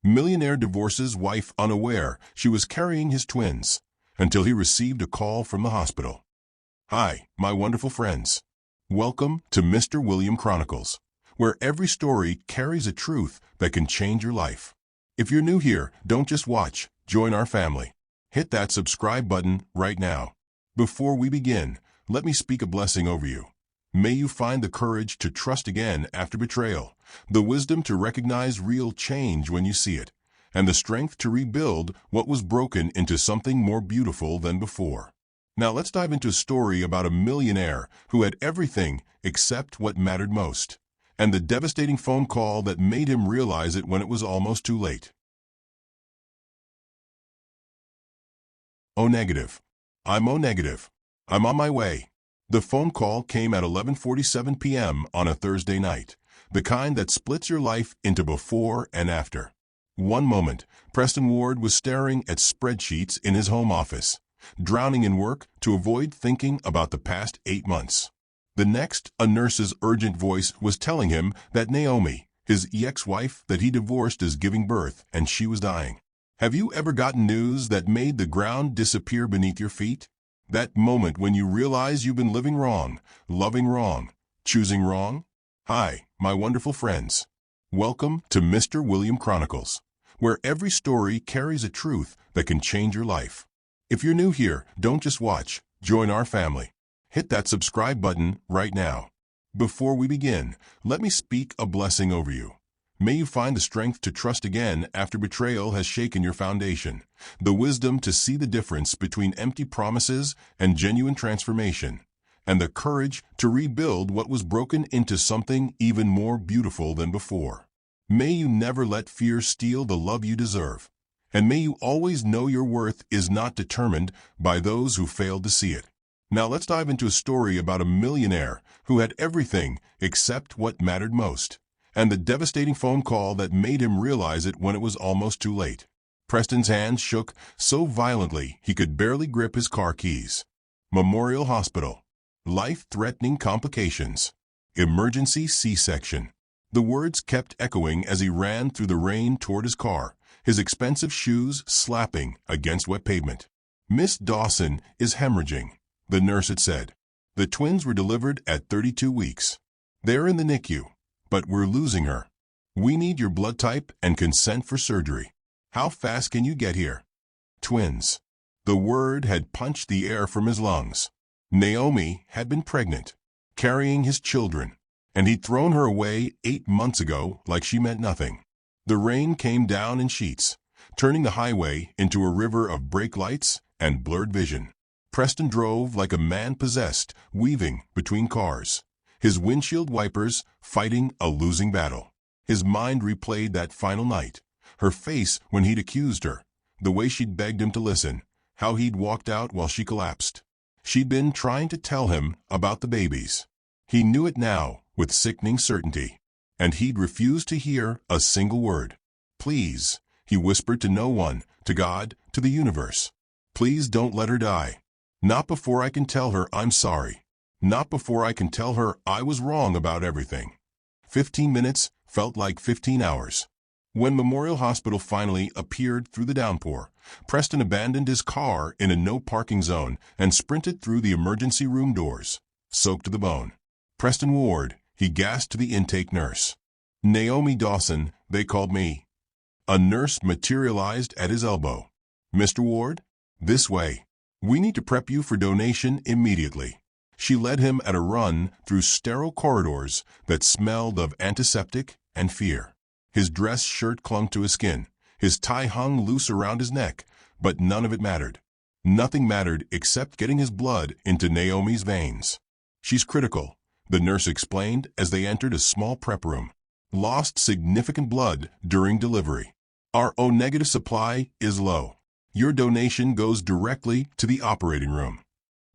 Millionaire divorces wife unaware she was carrying his twins, until he received a call from the hospital. Hi, my wonderful friends. Welcome to Mr. William Chronicles, where every story carries a truth that can change your life. If you're new here, don't just watch, join our family. Hit that subscribe button right now. Before we begin, let me speak a blessing over you. May you find the courage to trust again after betrayal, the wisdom to recognize real change when you see it, and the strength to rebuild what was broken into something more beautiful than before. Now let's dive into a story about a millionaire who had everything except what mattered most, and the devastating phone call that made him realize it when it was almost too late. O negative. I'm O negative. I'm on my way. The phone call came at 11:47 p.m. on a Thursday night, the kind that splits your life into before and after. One moment, Preston Ward was staring at spreadsheets in his home office, drowning in work to avoid thinking about the past 8 months. The next, a nurse's urgent voice was telling him that Naomi, his ex-wife that he divorced, is giving birth and she was dying. Have you ever gotten news that made the ground disappear beneath your feet? That moment when you realize you've been living wrong, loving wrong, choosing wrong? Hi, my wonderful friends. Welcome to Mr. William Chronicles, where every story carries a truth that can change your life. If you're new here, don't just watch, join our family. Hit that subscribe button right now. Before we begin, let me speak a blessing over you. May you find the strength to trust again after betrayal has shaken your foundation, the wisdom to see the difference between empty promises and genuine transformation, and the courage to rebuild what was broken into something even more beautiful than before. May you never let fear steal the love you deserve, and may you always know your worth is not determined by those who failed to see it. Now let's dive into a story about a millionaire who had everything except what mattered most, and the devastating phone call that made him realize it when it was almost too late. Preston's hands shook so violently he could barely grip his car keys. Memorial Hospital. Life-threatening complications. Emergency C-section. The words kept echoing as he ran through the rain toward his car, his expensive shoes slapping against wet pavement. Miss Dawson is hemorrhaging, the nurse had said. The twins were delivered at 32 weeks. They're in the NICU. But we're losing her. We need your blood type and consent for surgery. How fast can you get here? Twins. The word had punched the air from his lungs. Naomi had been pregnant, carrying his children, and he'd thrown her away 8 months ago like she meant nothing. The rain came down in sheets, turning the highway into a river of brake lights and blurred vision. Preston drove like a man possessed, weaving between cars, his windshield wipers fighting a losing battle. His mind replayed that final night, her face when he'd accused her, the way she'd begged him to listen, how he'd walked out while she collapsed. She'd been trying to tell him about the babies. He knew it now with sickening certainty, and he'd refused to hear a single word. Please, he whispered to no one, to God, to the universe. Please don't let her die. Not before I can tell her I'm sorry. Not before I can tell her I was wrong about everything. 15 minutes felt like 15 hours. When Memorial Hospital finally appeared through the downpour, Preston abandoned his car in a no-parking zone and sprinted through the emergency room doors, soaked to the bone. Preston Ward, he gasped to the intake nurse. Naomi Dawson, they called me. A nurse materialized at his elbow. Mr. Ward, this way. We need to prep you for donation immediately. She led him at a run through sterile corridors that smelled of antiseptic and fear. His dress shirt clung to his skin. His tie hung loose around his neck, but none of it mattered. Nothing mattered except getting his blood into Naomi's veins. She's critical, the nurse explained as they entered a small prep room. Lost significant blood during delivery. Our O-negative supply is low. Your donation goes directly to the operating room.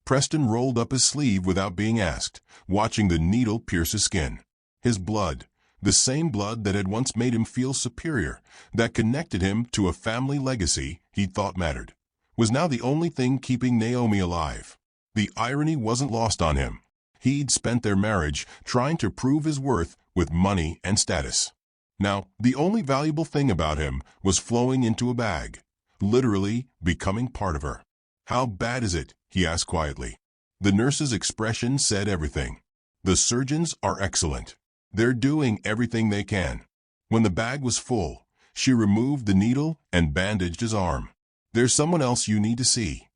Preston rolled up his sleeve without being asked, watching the needle pierce his skin. His blood, the same blood that had once made him feel superior, that connected him to a family legacy he thought mattered, was now the only thing keeping Naomi alive. The irony wasn't lost on him. He'd spent their marriage trying to prove his worth with money and status. Now, the only valuable thing about him was flowing into a bag, literally becoming part of her. "How bad is it?" he asked quietly. The nurse's expression said everything. "The surgeons are excellent. They're doing everything they can." When the bag was full, she removed the needle and bandaged his arm. "There's someone else you need to see."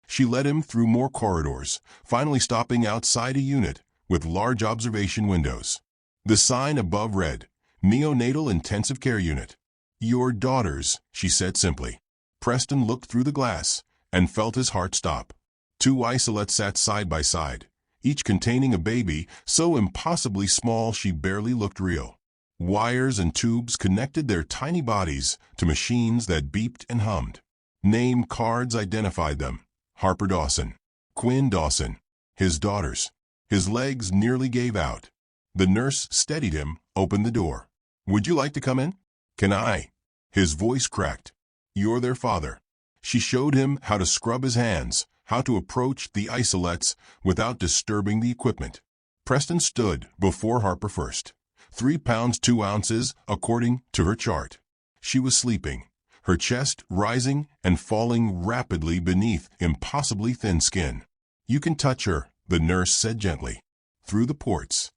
She led him through more corridors, finally stopping outside a unit with large observation windows. The sign above read, "Neonatal Intensive Care Unit." "Your daughters," she said simply. Preston looked through the glass and felt his heart stop. Two isolates sat side by side, each containing a baby so impossibly small she barely looked real. Wires and tubes connected their tiny bodies to machines that beeped and hummed. Name cards identified them. Harper Dawson, Quinn Dawson, his daughters. His legs nearly gave out. The nurse steadied him, opened the door. "Would you like to come in?" "Can I?" His voice cracked. "You're their father." She showed him how to scrub his hands, how to approach the isolates without disturbing the equipment. Preston stood before Harper first. 3 pounds 2 ounces, according to her chart. She was sleeping, her chest rising and falling rapidly beneath impossibly thin skin. "You can touch her," the nurse said gently. Through the ports.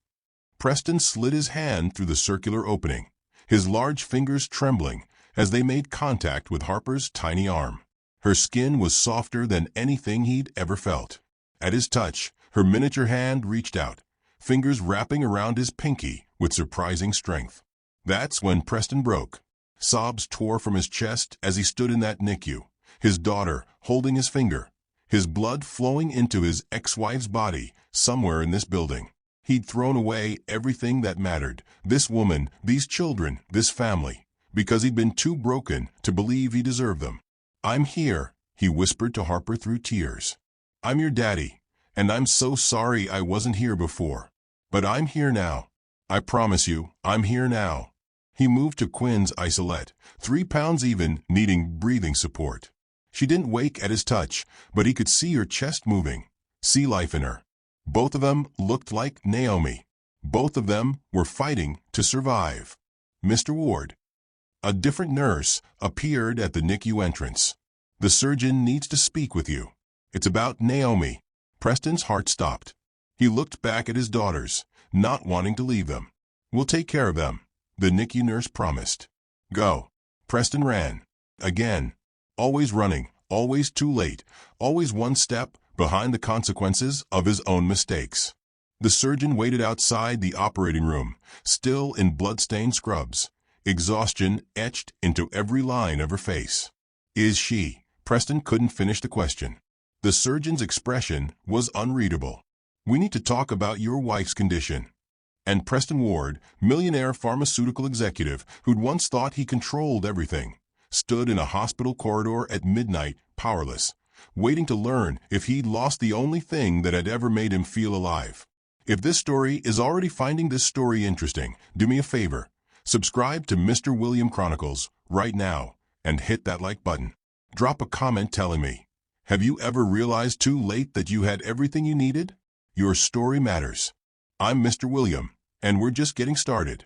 Preston slid his hand through the circular opening, his large fingers trembling as they made contact with Harper's tiny arm. Her skin was softer than anything he'd ever felt. At his touch, her miniature hand reached out, fingers wrapping around his pinky with surprising strength. That's when Preston broke. Sobs tore from his chest as he stood in that NICU, his daughter holding his finger, his blood flowing into his ex-wife's body somewhere in this building. He'd thrown away everything that mattered, this woman, these children, this family, because he'd been too broken to believe he deserved them. "I'm here," he whispered to Harper through tears. "I'm your daddy, and I'm so sorry I wasn't here before. But I'm here now. I promise you, I'm here now." He moved to Quinn's isolette, 3 pounds even, needing breathing support. She didn't wake at his touch, but he could see her chest moving, see life in her. Both of them looked like Naomi. Both of them were fighting to survive. "Mr. Ward." A different nurse appeared at the NICU entrance. "The surgeon needs to speak with you. It's about Naomi." Preston's heart stopped. He looked back at his daughters, not wanting to leave them. "We'll take care of them," the NICU nurse promised. "Go." Preston ran. Again. Always running, always too late, always one step behind the consequences of his own mistakes. The surgeon waited outside the operating room, still in blood-stained scrubs, exhaustion etched into every line of her face. "Is she?" Preston couldn't finish the question. The surgeon's expression was unreadable. "We need to talk about your wife's condition." And Preston Ward, millionaire pharmaceutical executive who'd once thought he controlled everything, stood in a hospital corridor at midnight, powerless, waiting to learn if he'd lost the only thing that had ever made him feel alive. If this story is already finding this story interesting, do me a favor. Subscribe to Mr. William Chronicles right now and hit that like button. Drop a comment telling me, have you ever realized too late that you had everything you needed? Your story matters. I'm Mr. William, and we're just getting started.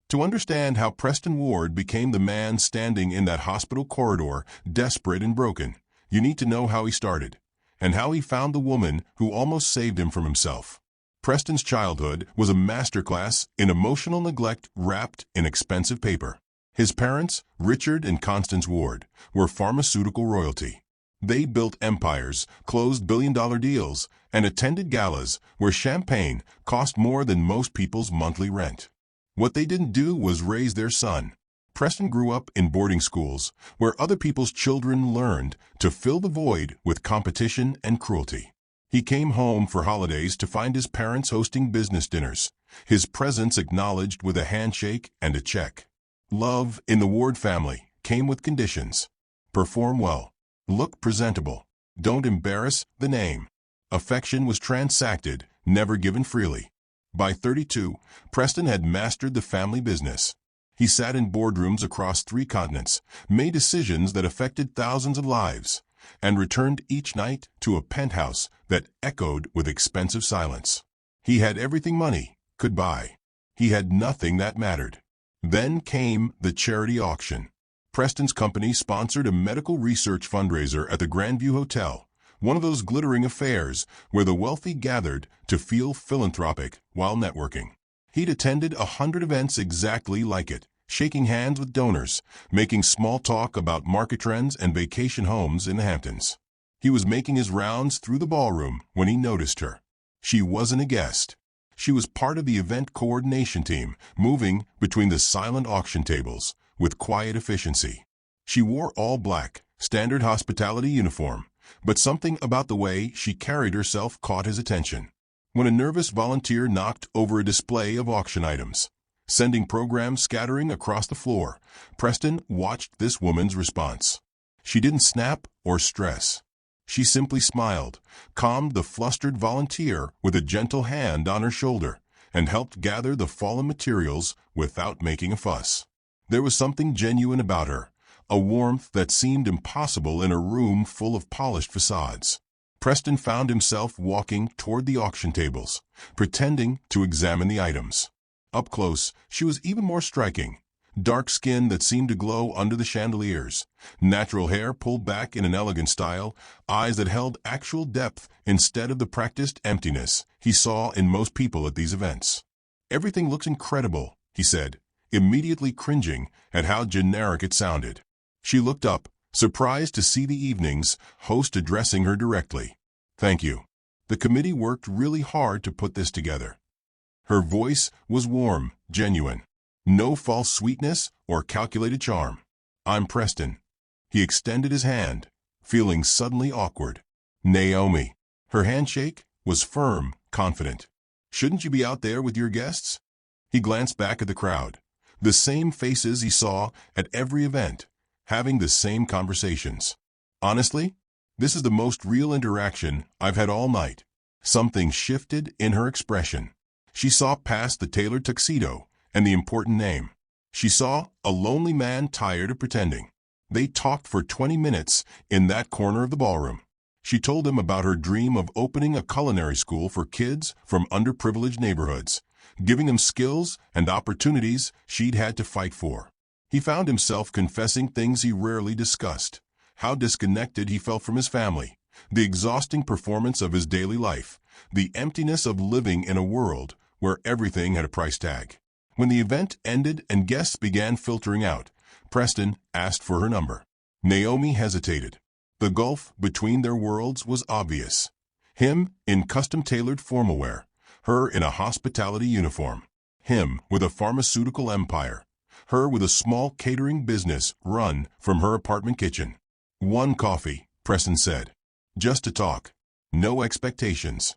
To understand how Preston Ward became the man standing in that hospital corridor, desperate and broken, you need to know how he started, and how he found the woman who almost saved him from himself. Preston's childhood was a masterclass in emotional neglect wrapped in expensive paper. His parents, Richard and Constance Ward, were pharmaceutical royalty. They built empires, closed billion-dollar deals, and attended galas where champagne cost more than most people's monthly rent. What they didn't do was raise their son. Preston grew up in boarding schools where other people's children learned to fill the void with competition and cruelty. He came home for holidays to find his parents hosting business dinners, his presence acknowledged with a handshake and a check. Love in the Ward family came with conditions. Perform well. Look presentable. Don't embarrass the name. Affection was transacted, never given freely. By 32, Preston had mastered the family business. He sat in boardrooms across 3 continents, made decisions that affected thousands of lives, and returned each night to a penthouse that echoed with expensive silence. He had everything money could buy. He had nothing that mattered. Then came the charity auction. Preston's company sponsored a medical research fundraiser at the Grandview Hotel, one of those glittering affairs where the wealthy gathered to feel philanthropic while networking. He'd attended 100 events exactly like it, shaking hands with donors, making small talk about market trends and vacation homes in the Hamptons. He was making his rounds through the ballroom when he noticed her. She wasn't a guest. She was part of the event coordination team, moving between the silent auction tables with quiet efficiency. She wore all black, standard hospitality uniform, but something about the way she carried herself caught his attention. When a nervous volunteer knocked over a display of auction items, sending programs scattering across the floor, Preston watched this woman's response. She didn't snap or stress. She simply smiled, calmed the flustered volunteer with a gentle hand on her shoulder, and helped gather the fallen materials without making a fuss. There was something genuine about her, a warmth that seemed impossible in a room full of polished facades. Preston found himself walking toward the auction tables, pretending to examine the items. Up close, she was even more striking. Dark skin that seemed to glow under the chandeliers, natural hair pulled back in an elegant style, eyes that held actual depth instead of the practiced emptiness he saw in most people at these events. "Everything looks incredible," he said, immediately cringing at how generic it sounded. She looked up, surprised to see the evening's host addressing her directly. "Thank you. The committee worked really hard to put this together." Her voice was warm, genuine. No false sweetness or calculated charm. "I'm Preston." He extended his hand, feeling suddenly awkward. "Naomi." Her handshake was firm, confident. "Shouldn't you be out there with your guests?" He glanced back at the crowd. The same faces he saw at every event, having the same conversations. "Honestly, this is the most real interaction I've had all night." Something shifted in her expression. She saw past the tailored tuxedo and the important name. She saw a lonely man tired of pretending. They talked for 20 minutes in that corner of the ballroom. She told him about her dream of opening a culinary school for kids from underprivileged neighborhoods, giving them skills and opportunities she'd had to fight for. He found himself confessing things he rarely discussed: how disconnected he felt from his family, the exhausting performance of his daily life, the emptiness of living in a world where everything had a price tag. When the event ended and guests began filtering out, Preston asked for her number. Naomi hesitated. The gulf between their worlds was obvious. Him in custom-tailored formal wear, her in a hospitality uniform. Him with a pharmaceutical empire, her with a small catering business run from her apartment kitchen. "One coffee," Preston said. "Just to talk. No expectations."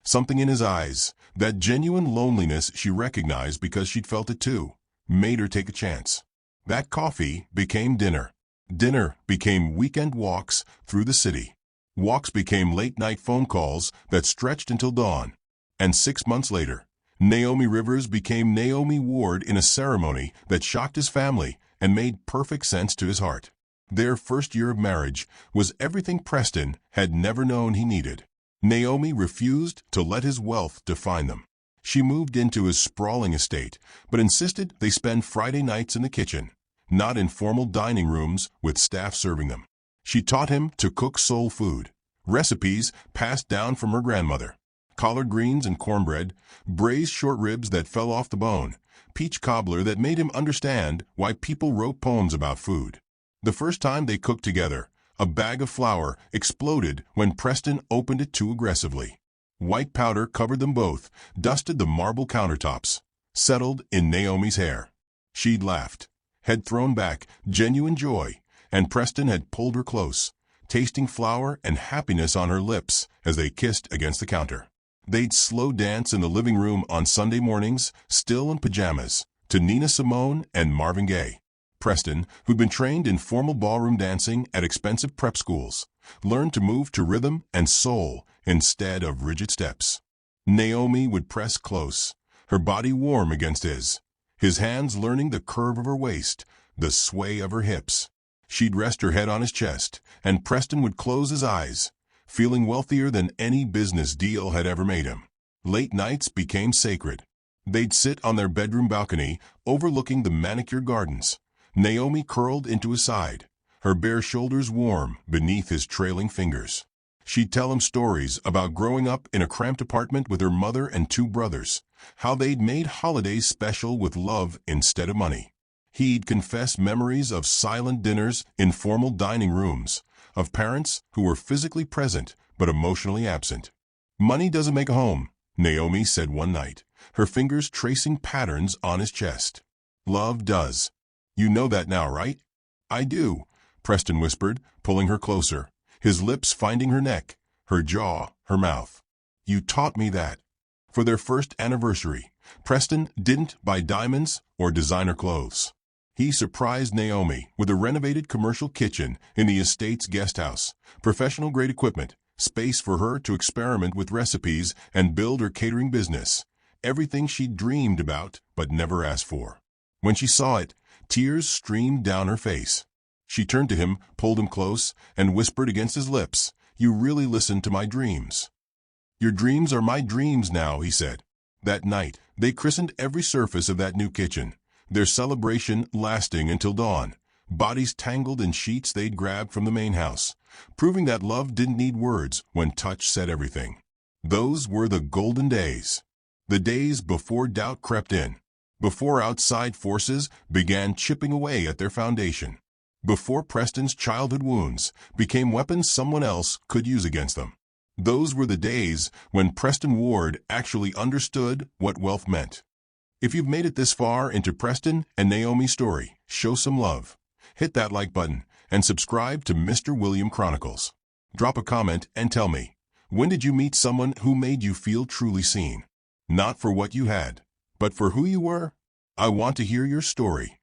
Something in his eyes, that genuine loneliness she recognized because she'd felt it too, made her take a chance. That coffee became dinner. Dinner became weekend walks through the city. Walks became late-night phone calls that stretched until dawn. And 6 months later, Naomi Rivers became Naomi Ward in a ceremony that shocked his family and made perfect sense to his heart. Their first year of marriage was everything Preston had never known he needed. Naomi refused to let his wealth define them. She moved into his sprawling estate, but insisted they spend Friday nights in the kitchen, not in formal dining rooms with staff serving them. She taught him to cook soul food, recipes passed down from her grandmother: collard greens and cornbread, braised short ribs that fell off the bone, peach cobbler that made him understand why people wrote poems about food. The first time they cooked together, a bag of flour exploded when Preston opened it too aggressively. White powder covered them both, dusted the marble countertops, settled in Naomi's hair. She'd laughed, head thrown back, genuine joy, and Preston had pulled her close, tasting flour and happiness on her lips as they kissed against the counter. They'd slow dance in the living room on Sunday mornings, still in pajamas, to Nina Simone and Marvin Gaye. Preston, who'd been trained in formal ballroom dancing at expensive prep schools, learned to move to rhythm and soul instead of rigid steps. Naomi would press close, her body warm against his hands learning the curve of her waist, the sway of her hips. She'd rest her head on his chest, and Preston would close his eyes, feeling wealthier than any business deal had ever made him. Late nights became sacred. They'd sit on their bedroom balcony, overlooking the manicure gardens. Naomi curled into his side, her bare shoulders warm beneath his trailing fingers. She'd tell him stories about growing up in a cramped apartment with her mother and two brothers, how they'd made holidays special with love instead of money. He'd confess memories of silent dinners in formal dining rooms, of parents who were physically present but emotionally absent. "Money doesn't make a home," Naomi said one night, her fingers tracing patterns on his chest. "Love does. You know that now, right?" "I do," Preston whispered, pulling her closer, his lips finding her neck, her jaw, her mouth. "You taught me that." For their first anniversary, Preston didn't buy diamonds or designer clothes. He surprised Naomi with a renovated commercial kitchen in the estate's guest house, professional-grade equipment, space for her to experiment with recipes and build her catering business. Everything she'd dreamed about but never asked for. When she saw it, tears streamed down her face. She turned to him, pulled him close, and whispered against his lips, "You really listened to my dreams." "Your dreams are my dreams now," he said. That night, they christened every surface of that new kitchen, their celebration lasting until dawn, bodies tangled in sheets they'd grabbed from the main house, proving that love didn't need words when touch said everything. Those were the golden days. The days before doubt crept in, before outside forces began chipping away at their foundation, before Preston's childhood wounds became weapons someone else could use against them. Those were the days when Preston Ward actually understood what wealth meant. If you've made it this far into Preston and Naomi's story, show some love. Hit that like button and subscribe to Mr. William Chronicles. Drop a comment and tell me, when did you meet someone who made you feel truly seen? Not for what you had, but for who you were? I want to hear your story.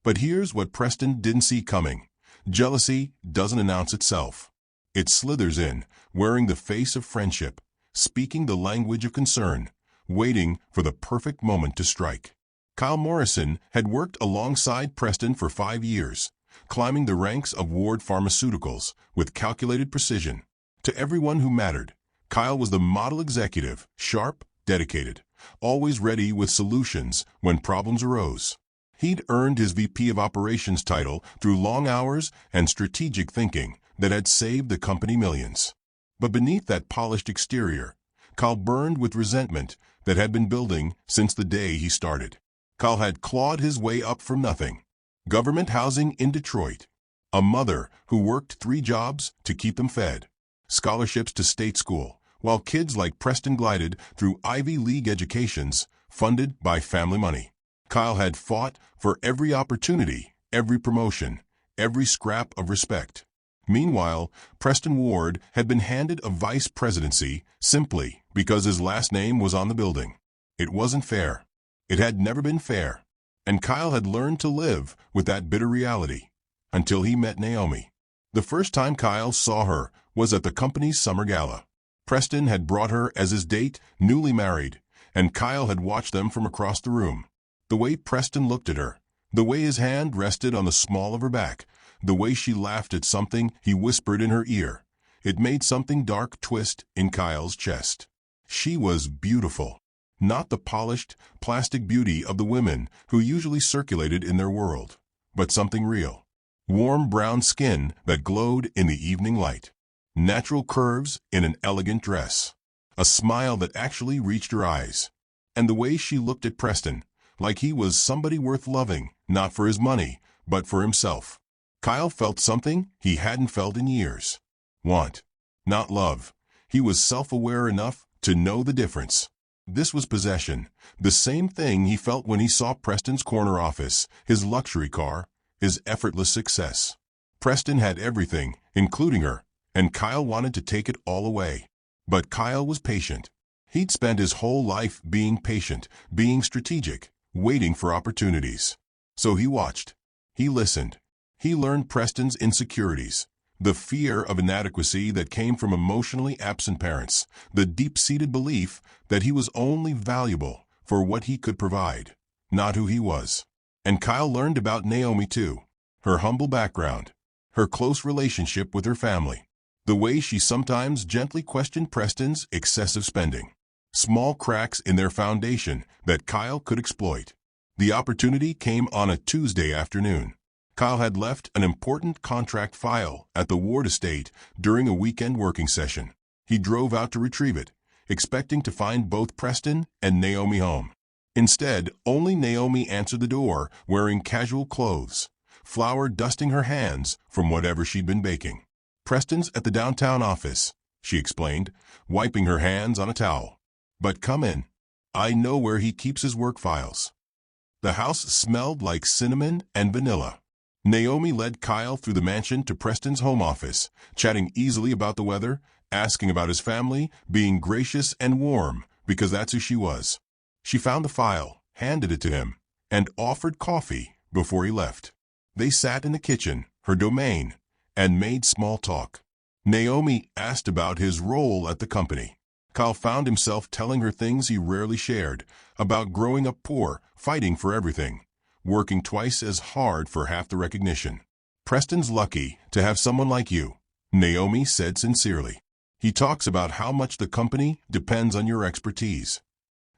But here's what Preston didn't see coming. Jealousy doesn't announce itself. It slithers in, wearing the face of friendship, speaking the language of concern, waiting for the perfect moment to strike. Kyle Morrison had worked alongside Preston for 5 years, climbing the ranks of Ward Pharmaceuticals with calculated precision. To everyone who mattered, Kyle was the model executive, sharp, dedicated, always ready with solutions when problems arose. He'd earned his VP of Operations title through long hours and strategic thinking that had saved the company millions. But beneath that polished exterior, Kyle burned with resentment that had been building since the day he started. Kyle had clawed his way up from nothing. Government housing in Detroit. A mother who worked 3 jobs to keep them fed. Scholarships to state school, while kids like Preston glided through Ivy League educations funded by family money. Kyle had fought for every opportunity, every promotion, every scrap of respect. Meanwhile, Preston Ward had been handed a vice presidency simply because his last name was on the building. It wasn't fair. It had never been fair. And Kyle had learned to live with that bitter reality until he met Naomi. The first time Kyle saw her was at the company's summer gala. Preston had brought her as his date, newly married, and Kyle had watched them from across the room. The way Preston looked at her, the way his hand rested on the small of her back, the way she laughed at something he whispered in her ear, it made something dark twist in Kyle's chest. She was beautiful, not the polished, plastic beauty of the women who usually circulated in their world, but something real. Warm brown skin that glowed in the evening light. Natural curves in an elegant dress. A smile that actually reached her eyes. And the way she looked at Preston, like he was somebody worth loving, not for his money, but for himself. Kyle felt something he hadn't felt in years. Want, not love. He was self-aware enough to know the difference. This was possession, the same thing he felt when he saw Preston's corner office, his luxury car, his effortless success. Preston had everything, including her, and Kyle wanted to take it all away. But Kyle was patient. He'd spent his whole life being patient, being strategic, waiting for opportunities. So he watched. He listened. He learned Preston's insecurities, the fear of inadequacy that came from emotionally absent parents, the deep-seated belief that he was only valuable for what he could provide, not who he was. And Kyle learned about Naomi too, her humble background, her close relationship with her family, the way she sometimes gently questioned Preston's excessive spending. Small cracks in their foundation that Kyle could exploit. The opportunity came on a Tuesday afternoon. Kyle had left an important contract file at the Ward estate during a weekend working session. He drove out to retrieve it, expecting to find both Preston and Naomi home. Instead, only Naomi answered the door, wearing casual clothes, flour dusting her hands from whatever she'd been baking. "Preston's at the downtown office," she explained, wiping her hands on a towel. "But come in. I know where he keeps his work files." The house smelled like cinnamon and vanilla. Naomi led Kyle through the mansion to Preston's home office, chatting easily about the weather, asking about his family, being gracious and warm because that's who she was. She found the file, handed it to him, and offered coffee before he left. They sat in the kitchen, her domain, and made small talk. Naomi asked about his role at the company. Kyle found himself telling her things he rarely shared, about growing up poor, fighting for everything, working twice as hard for half the recognition. "Preston's lucky to have someone like you," Naomi said sincerely. "He talks about how much the company depends on your expertise."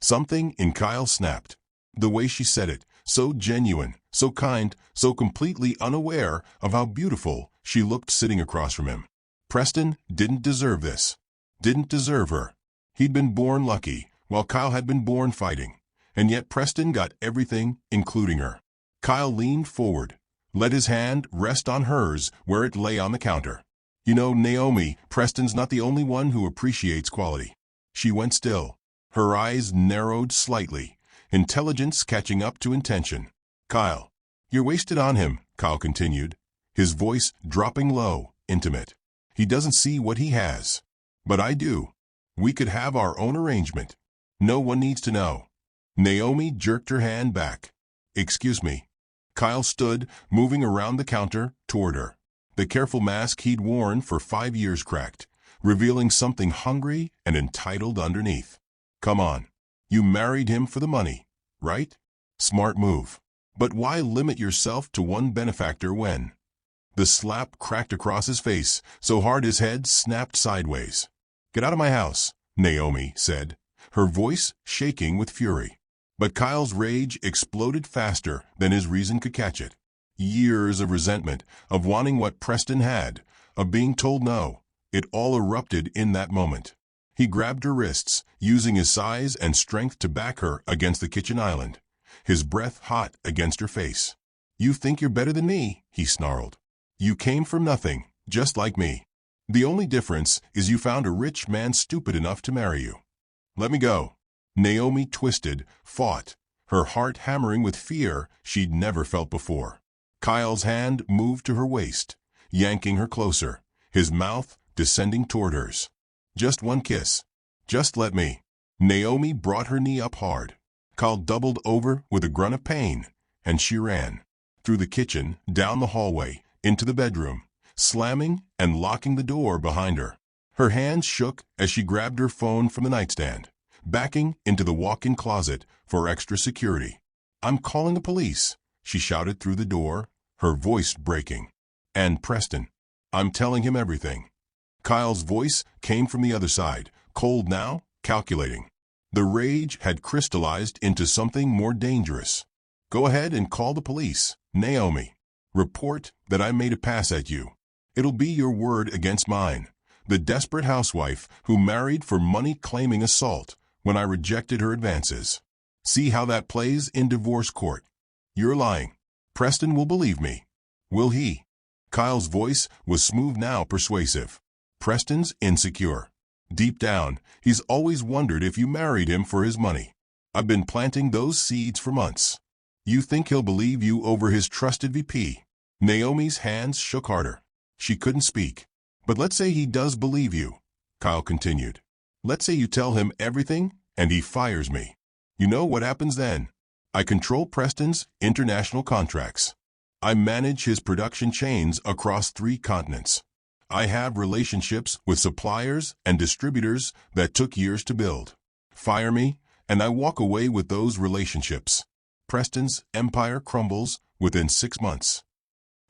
Something in Kyle snapped. The way she said it, so genuine, so kind, so completely unaware of how beautiful she looked sitting across from him. Preston didn't deserve this. Didn't deserve her. He'd been born lucky, while Kyle had been born fighting. And yet Preston got everything, including her. Kyle leaned forward, let his hand rest on hers where it lay on the counter. "You know, Naomi, Preston's not the only one who appreciates quality." She went still. Her eyes narrowed slightly, intelligence catching up to intention. "Kyle, you're wasted on him," Kyle continued, his voice dropping low, intimate. "He doesn't see what he has. But I do. We could have our own arrangement. No one needs to know." Naomi jerked her hand back. "Excuse me." Kyle stood, moving around the counter toward her. The careful mask he'd worn for 5 years cracked, revealing something hungry and entitled underneath. "Come on. You married him for the money, right? Smart move. But why limit yourself to one benefactor when—" The slap cracked across his face, so hard his head snapped sideways. "Get out of my house," Naomi said, her voice shaking with fury. But Kyle's rage exploded faster than his reason could catch it. Years of resentment, of wanting what Preston had, of being told no, it all erupted in that moment. He grabbed her wrists, using his size and strength to back her against the kitchen island, his breath hot against her face. "You think you're better than me," he snarled. "You came from nothing, just like me. The only difference is you found a rich man stupid enough to marry you. Let me go." Naomi twisted, fought, her heart hammering with fear she'd never felt before. Kyle's hand moved to her waist, yanking her closer, his mouth descending toward hers. "Just one kiss. Just let me." Naomi brought her knee up hard. Kyle doubled over with a grunt of pain, and she ran. Through the kitchen, down the hallway, into the bedroom, slamming and locking the door behind her. Her hands shook as she grabbed her phone from the nightstand, backing into the walk-in closet for extra security. "I'm calling the police," she shouted through the door, her voice breaking. "And Preston. I'm telling him everything." Kyle's voice came from the other side, cold now, calculating. The rage had crystallized into something more dangerous. "Go ahead and call the police, Naomi. Report that I made a pass at you. It'll be your word against mine. The desperate housewife who married for money-claiming assault when I rejected her advances. See how that plays in divorce court. You're lying. Preston will believe me. Will he?" Kyle's voice was smooth now, persuasive. "Preston's insecure. Deep down, he's always wondered if you married him for his money. I've been planting those seeds for months. You think he'll believe you over his trusted VP?" Naomi's hands shook harder. She couldn't speak. "But let's say he does believe you," Kyle continued. "Let's say you tell him everything and he fires me. You know what happens then? I control Preston's international contracts. I manage his production chains across 3 continents. I have relationships with suppliers and distributors that took years to build. Fire me, and I walk away with those relationships. Preston's empire crumbles within 6 months."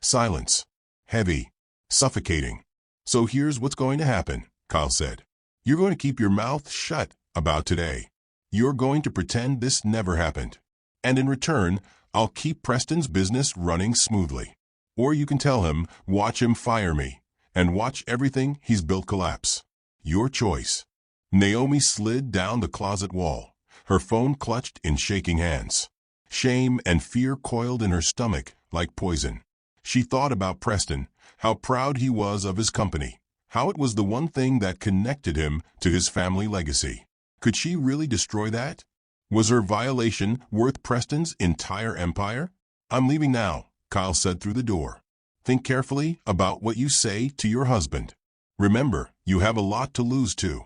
Silence. Heavy. Suffocating. "So here's what's going to happen," Kyle said. "You're going to keep your mouth shut about today. You're going to pretend this never happened. And in return, I'll keep Preston's business running smoothly. Or you can tell him, watch him fire me, and watch everything he's built collapse. Your choice. Naomi slid down the closet wall, her phone clutched in shaking hands. Shame and fear coiled in her stomach like poison. She thought about Preston, how proud he was of his company, how it was the one thing that connected him to his family legacy. Could she really destroy that? Was her violation worth Preston's entire empire? I'm leaving now, Kyle said through the door. Think carefully about what you say to your husband. Remember, you have a lot to lose too.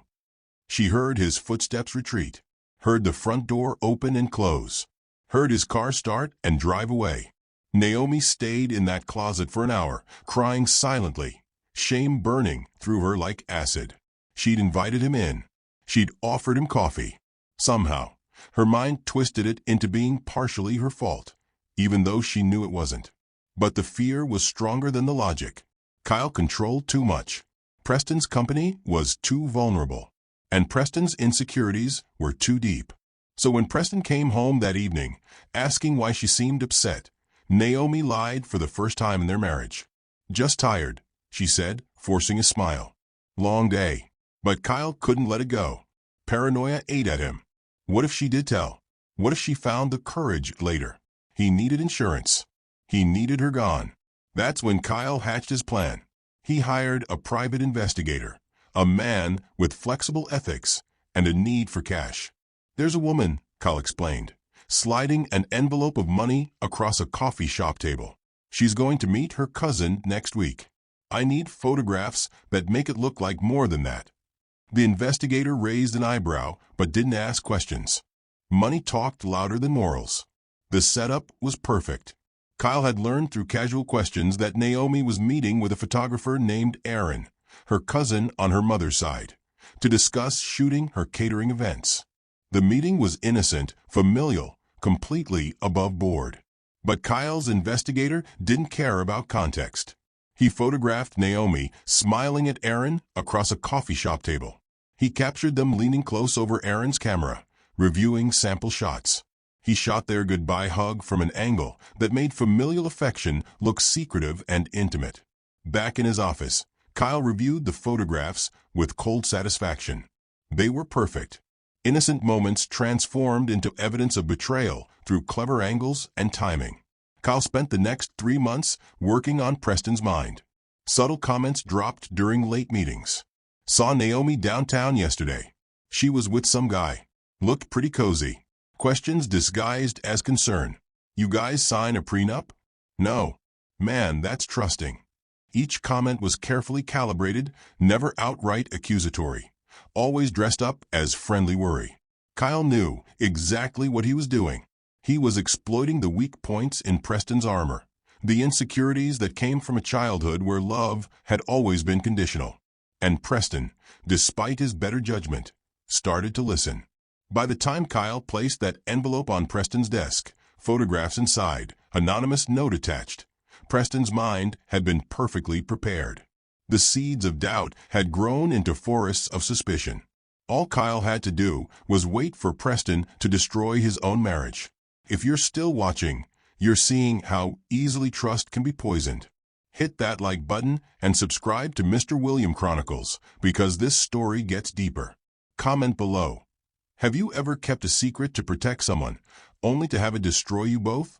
She heard his footsteps retreat, heard the front door open and close, heard his car start and drive away. Naomi stayed in that closet for an hour, crying silently, shame burning through her like acid. She'd invited him in. She'd offered him coffee. Somehow, her mind twisted it into being partially her fault, even though she knew it wasn't. But the fear was stronger than the logic. Kyle controlled too much. Preston's company was too vulnerable. And Preston's insecurities were too deep. So when Preston came home that evening, asking why she seemed upset, Naomi lied for the first time in their marriage. Just tired, she said, forcing a smile. Long day. But Kyle couldn't let it go. Paranoia ate at him. What if she did tell? What if she found the courage later? He needed insurance. He needed her gone. That's when Kyle hatched his plan. He hired a private investigator, a man with flexible ethics and a need for cash. There's a woman, Kyle explained, sliding an envelope of money across a coffee shop table. She's going to meet her cousin next week. I need photographs that make it look like more than that. The investigator raised an eyebrow but didn't ask questions. Money talked louder than morals. The setup was perfect. Kyle had learned through casual questions that Naomi was meeting with a photographer named Aaron, her cousin on her mother's side, to discuss shooting her catering events. The meeting was innocent, familial, completely above board. But Kyle's investigator didn't care about context. He photographed Naomi smiling at Aaron across a coffee shop table. He captured them leaning close over Aaron's camera, reviewing sample shots. He shot their goodbye hug from an angle that made familial affection look secretive and intimate. Back in his office, Kyle reviewed the photographs with cold satisfaction. They were perfect. Innocent moments transformed into evidence of betrayal through clever angles and timing. Kyle spent the next 3 months working on Preston's mind. Subtle comments dropped during late meetings. Saw Naomi downtown yesterday. She was with some guy. Looked pretty cozy. Questions disguised as concern. You guys sign a prenup? No. Man, that's trusting. Each comment was carefully calibrated, never outright accusatory. Always dressed up as friendly worry. Kyle knew exactly what he was doing. He was exploiting the weak points in Preston's armor, the insecurities that came from a childhood where love had always been conditional. And Preston, despite his better judgment, started to listen. By the time Kyle placed that envelope on Preston's desk, photographs inside, anonymous note attached, Preston's mind had been perfectly prepared. The seeds of doubt had grown into forests of suspicion. All Kyle had to do was wait for Preston to destroy his own marriage. If you're still watching, you're seeing how easily trust can be poisoned. Hit that like button and subscribe to Mr. William Chronicles because this story gets deeper. Comment below. Have you ever kept a secret to protect someone, only to have it destroy you both?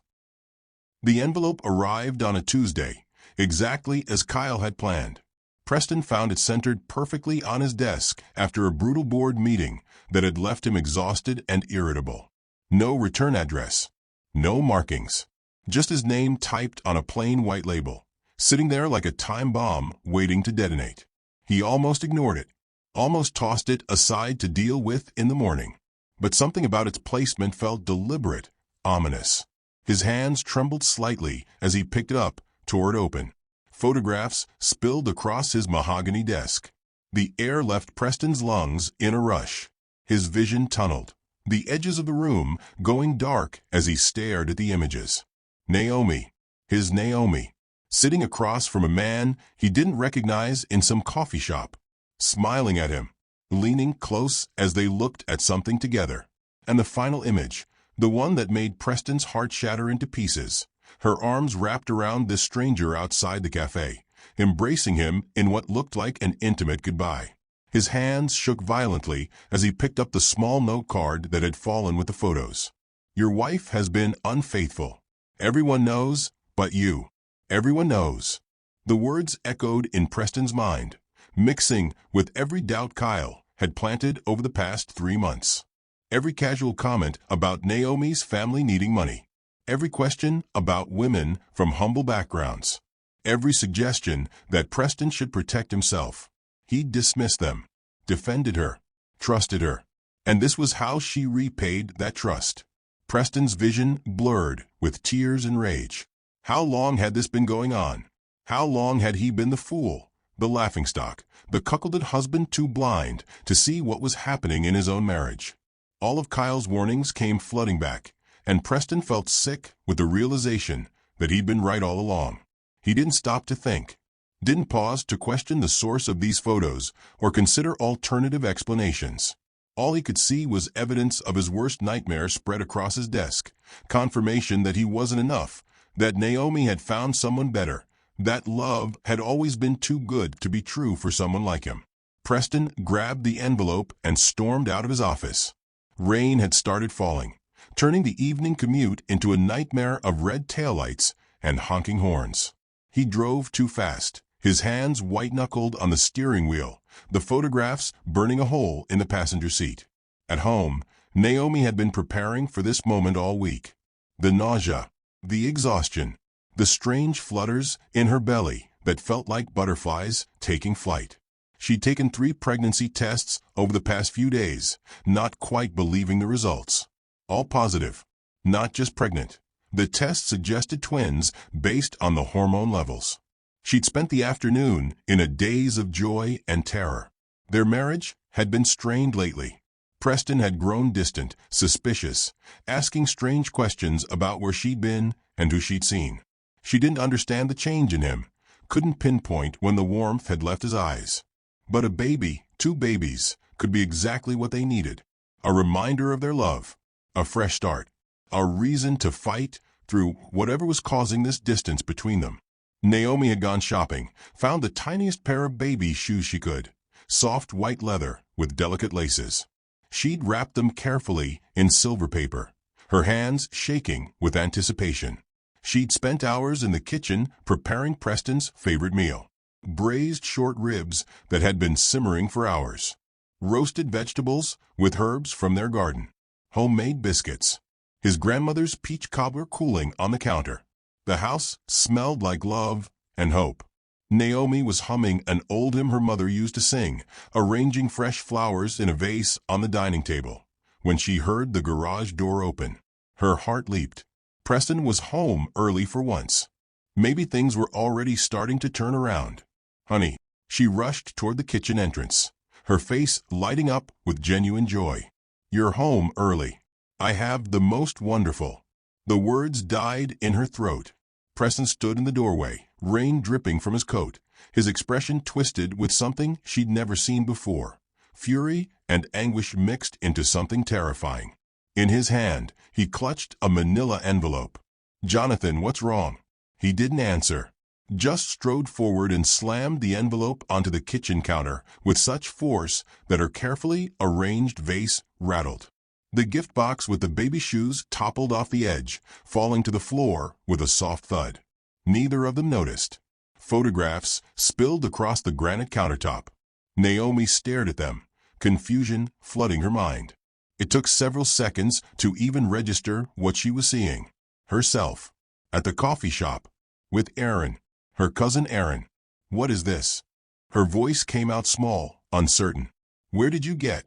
The envelope arrived on a Tuesday, exactly as Kyle had planned. Preston found it centered perfectly on his desk after a brutal board meeting that had left him exhausted and irritable. No return address. No markings. Just his name typed on a plain white label, sitting there like a time bomb waiting to detonate. He almost ignored it, almost tossed it aside to deal with in the morning. But something about its placement felt deliberate, ominous. His hands trembled slightly as he picked it up, tore it open. Photographs spilled across his mahogany desk. The air left Preston's lungs in a rush. His vision tunneled, the edges of the room going dark as he stared at the images. Naomi, his Naomi, sitting across from a man he didn't recognize in some coffee shop, smiling at him, leaning close as they looked at something together. And the final image, the one that made Preston's heart shatter into pieces, her arms wrapped around this stranger outside the cafe, embracing him in what looked like an intimate goodbye. His hands shook violently as he picked up the small note card that had fallen with the photos. Your wife has been unfaithful. Everyone knows, but you. Everyone knows. The words echoed in Preston's mind, mixing with every doubt Kyle had planted over the past 3 months. Every casual comment about Naomi's family needing money. Every question about women from humble backgrounds. Every suggestion that Preston should protect himself. He dismissed them, defended her, trusted her. And this was how she repaid that trust. Preston's vision blurred with tears and rage. How long had this been going on? How long had he been the fool, the laughingstock, the cuckolded husband too blind to see what was happening in his own marriage? All of Kyle's warnings came flooding back, and Preston felt sick with the realization that he'd been right all along. He didn't stop to think, didn't pause to question the source of these photos or consider alternative explanations. All he could see was evidence of his worst nightmare spread across his desk, confirmation that he wasn't enough, that Naomi had found someone better, that love had always been too good to be true for someone like him. Preston grabbed the envelope and stormed out of his office. Rain had started falling, turning the evening commute into a nightmare of red taillights and honking horns. He drove too fast, his hands white-knuckled on the steering wheel, the photographs burning a hole in the passenger seat. At home, Naomi had been preparing for this moment all week. The nausea, the exhaustion, the strange flutters in her belly that felt like butterflies taking flight. She'd taken 3 pregnancy tests over the past few days, not quite believing the results. All positive, not just pregnant. The test suggested twins based on the hormone levels. She'd spent the afternoon in a daze of joy and terror. Their marriage had been strained lately. Preston had grown distant, suspicious, asking strange questions about where she'd been and who she'd seen. She didn't understand the change in him, couldn't pinpoint when the warmth had left his eyes. But a baby, 2 babies, could be exactly what they needed. A reminder of their love, a fresh start, a reason to fight through whatever was causing this distance between them. Naomi had gone shopping, found the tiniest pair of baby shoes she could, soft white leather with delicate laces. She'd wrapped them carefully in silver paper, her hands shaking with anticipation. She'd spent hours in the kitchen preparing Preston's favorite meal. Braised short ribs that had been simmering for hours. Roasted vegetables with herbs from their garden. Homemade biscuits. His grandmother's peach cobbler cooling on the counter. The house smelled like love and hope. Naomi was humming an old hymn her mother used to sing, arranging fresh flowers in a vase on the dining table, when she heard the garage door open. Her heart leaped. Preston was home early for once. Maybe things were already starting to turn around. Honey, she rushed toward the kitchen entrance, her face lighting up with genuine joy. You're home early. I have the most wonderful. The words died in her throat. Preston stood in the doorway, rain dripping from his coat, his expression twisted with something she'd never seen before. Fury and anguish mixed into something terrifying. In his hand, he clutched a manila envelope. Jonathan, what's wrong? He didn't answer. Just strode forward and slammed the envelope onto the kitchen counter with such force that her carefully arranged vase rattled. The gift box with the baby shoes toppled off the edge, falling to the floor with a soft thud. Neither of them noticed. Photographs spilled across the granite countertop. Naomi stared at them, confusion flooding her mind. It took several seconds to even register what she was seeing. Herself, at the coffee shop, with Aaron. Her cousin Aaron. What is this? Her voice came out small, uncertain. Where did you get?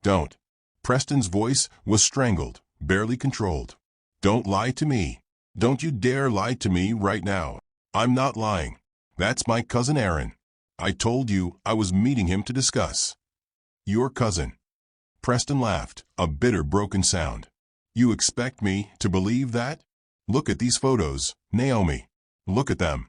Don't. Preston's voice was strangled, barely controlled. Don't lie to me. Don't you dare lie to me right now. I'm not lying. That's my cousin Aaron. I told you I was meeting him to discuss. Your cousin. Preston laughed, a bitter broken sound. You expect me to believe that? Look at these photos, Naomi. Look at them.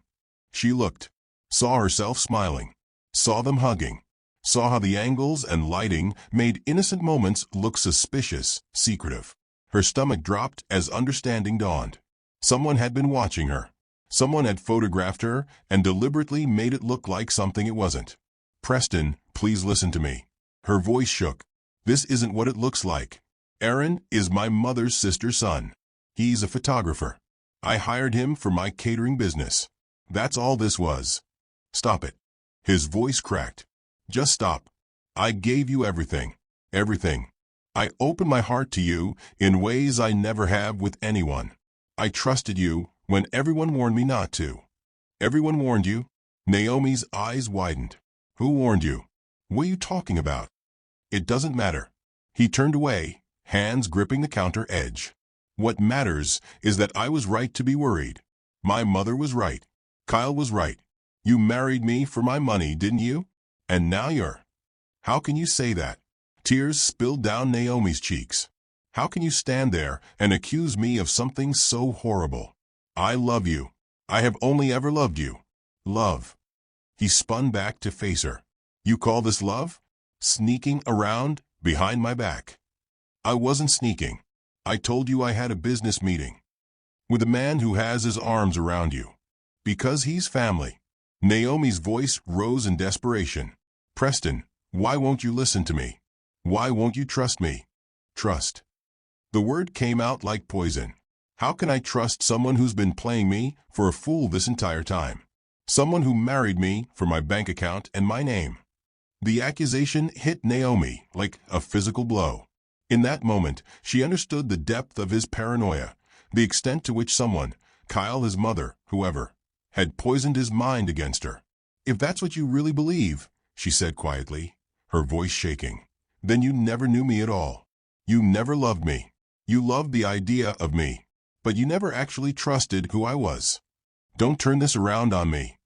She looked, saw herself smiling, saw them hugging, saw how the angles and lighting made innocent moments look suspicious, secretive. Her stomach dropped as understanding dawned. Someone had been watching her. Someone had photographed her and deliberately made it look like something it wasn't. Preston, please listen to me. Her voice shook. This isn't what it looks like. Aaron is my mother's sister's son. He's a photographer. I hired him for my catering business. That's all this was. Stop it. His voice cracked. Just stop. I gave you everything. Everything. I opened my heart to you in ways I never have with anyone. I trusted you when everyone warned me not to. Everyone warned you? Naomi's eyes widened. Who warned you? What are you talking about? It doesn't matter. He turned away, hands gripping the counter edge. What matters is that I was right to be worried. My mother was right. Kyle was right. You married me for my money, didn't you? And now you're... How can you say that? Tears spilled down Naomi's cheeks. How can you stand there and accuse me of something so horrible? I love you. I have only ever loved you. Love. He spun back to face her. You call this love? Sneaking around behind my back. I wasn't sneaking. I told you I had a business meeting with a man who has his arms around you. Because he's family. Naomi's voice rose in desperation. Preston, why won't you listen to me? Why won't you trust me? Trust. The word came out like poison. How can I trust someone who's been playing me for a fool this entire time? Someone who married me for my bank account and my name. The accusation hit Naomi like a physical blow. In that moment, she understood the depth of his paranoia, the extent to which someone, Kyle, his mother, whoever, had poisoned his mind against her. If that's what you really believe, she said quietly, her voice shaking, then you never knew me at all. You never loved me. You loved the idea of me, but you never actually trusted who I was. Don't turn this around on me.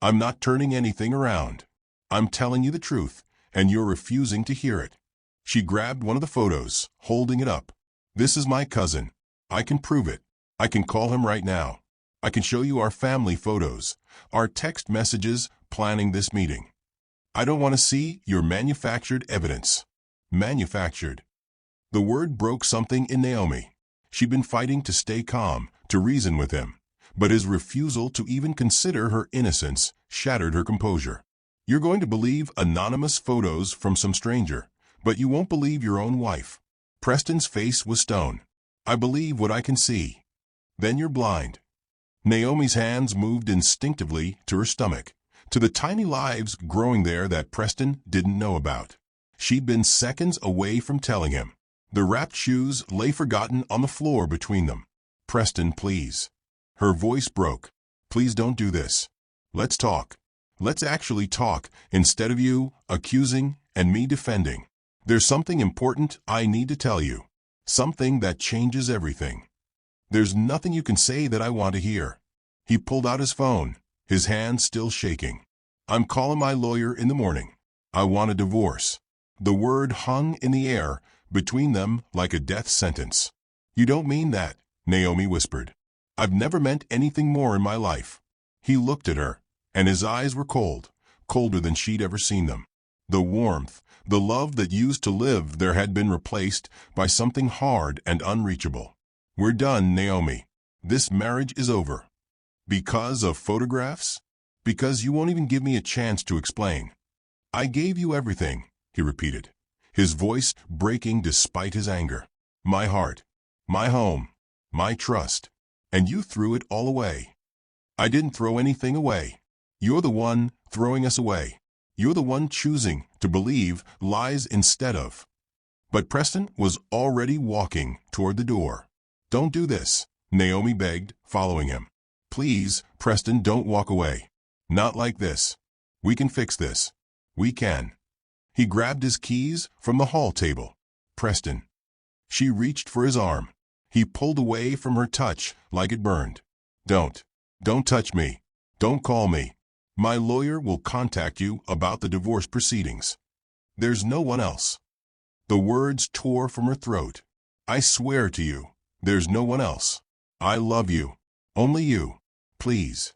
I'm not turning anything around. I'm telling you the truth, and you're refusing to hear it. She grabbed one of the photos, holding it up. This is my cousin. I can prove it. I can call him right now. I can show you our family photos, our text messages planning this meeting. I don't want to see your manufactured evidence. Manufactured. The word broke something in Naomi. She'd been fighting to stay calm, to reason with him, but his refusal to even consider her innocence shattered her composure. You're going to believe anonymous photos from some stranger, but you won't believe your own wife. Preston's face was stone. I believe what I can see. Then you're blind. Naomi's hands moved instinctively to her stomach, to the tiny lives growing there that Preston didn't know about. She'd been seconds away from telling him. The wrapped shoes lay forgotten on the floor between them. Preston, please. Her voice broke. Please don't do this. Let's talk. Let's actually talk, instead of you accusing and me defending. There's something important I need to tell you. Something that changes everything. There's nothing you can say that I want to hear. He pulled out his phone, his hand still shaking. I'm calling my lawyer in the morning. I want a divorce. The word hung in the air between them like a death sentence. You don't mean that, Naomi whispered. I've never meant anything more in my life. He looked at her, and his eyes were cold, colder than she'd ever seen them. The warmth, the love that used to live there had been replaced by something hard and unreachable. We're done, Naomi. This marriage is over. Because of photographs? Because you won't even give me a chance to explain. I gave you everything, he repeated, his voice breaking despite his anger. My heart, my home, my trust, and you threw it all away. I didn't throw anything away. You're the one throwing us away. You're the one choosing to believe lies instead of. But Preston was already walking toward the door. Don't do this, Naomi begged, following him. Please, Preston, don't walk away. Not like this. We can fix this. We can. He grabbed his keys from the hall table. Preston. She reached for his arm. He pulled away from her touch like it burned. Don't touch me. Don't call me. My lawyer will contact you about the divorce proceedings. There's no one else. The words tore from her throat. I swear to you, there's no one else. I love you. Only you. Please.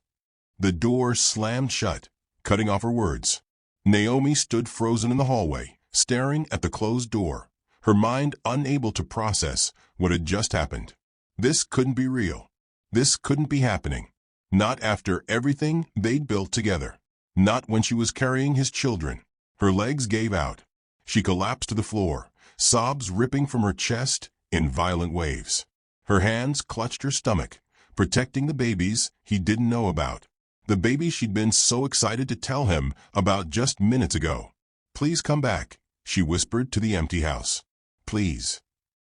The door slammed shut, cutting off her words. Naomi stood frozen in the hallway, staring at the closed door, her mind unable to process what had just happened. This couldn't be real. This couldn't be happening. Not after everything they'd built together. Not when she was carrying his children. Her legs gave out. She collapsed to the floor, sobs ripping from her chest in violent waves. Her hands clutched her stomach, protecting the babies he didn't know about. The babies she'd been so excited to tell him about just minutes ago. "Please come back," she whispered to the empty house. "Please."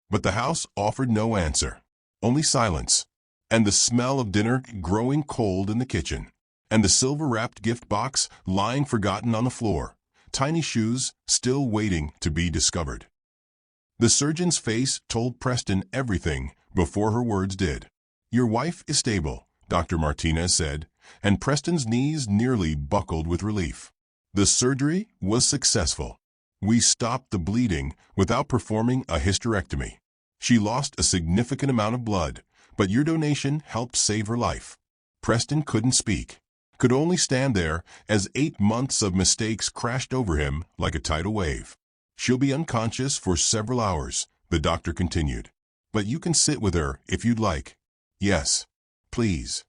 But the house offered no answer. Only silence. And the smell of dinner growing cold in the kitchen. And the silver-wrapped gift box lying forgotten on the floor. Tiny shoes still waiting to be discovered. The surgeon's face told Preston everything before her words did. "Your wife is stable," Dr. Martinez said, and Preston's knees nearly buckled with relief. "The surgery was successful. We stopped the bleeding without performing a hysterectomy. She lost a significant amount of blood, but your donation helped save her life." Preston couldn't speak, could only stand there as 8 months of mistakes crashed over him like a tidal wave. "She'll be unconscious for several hours," the doctor continued. "But you can sit with her if you'd like." "Yes, please."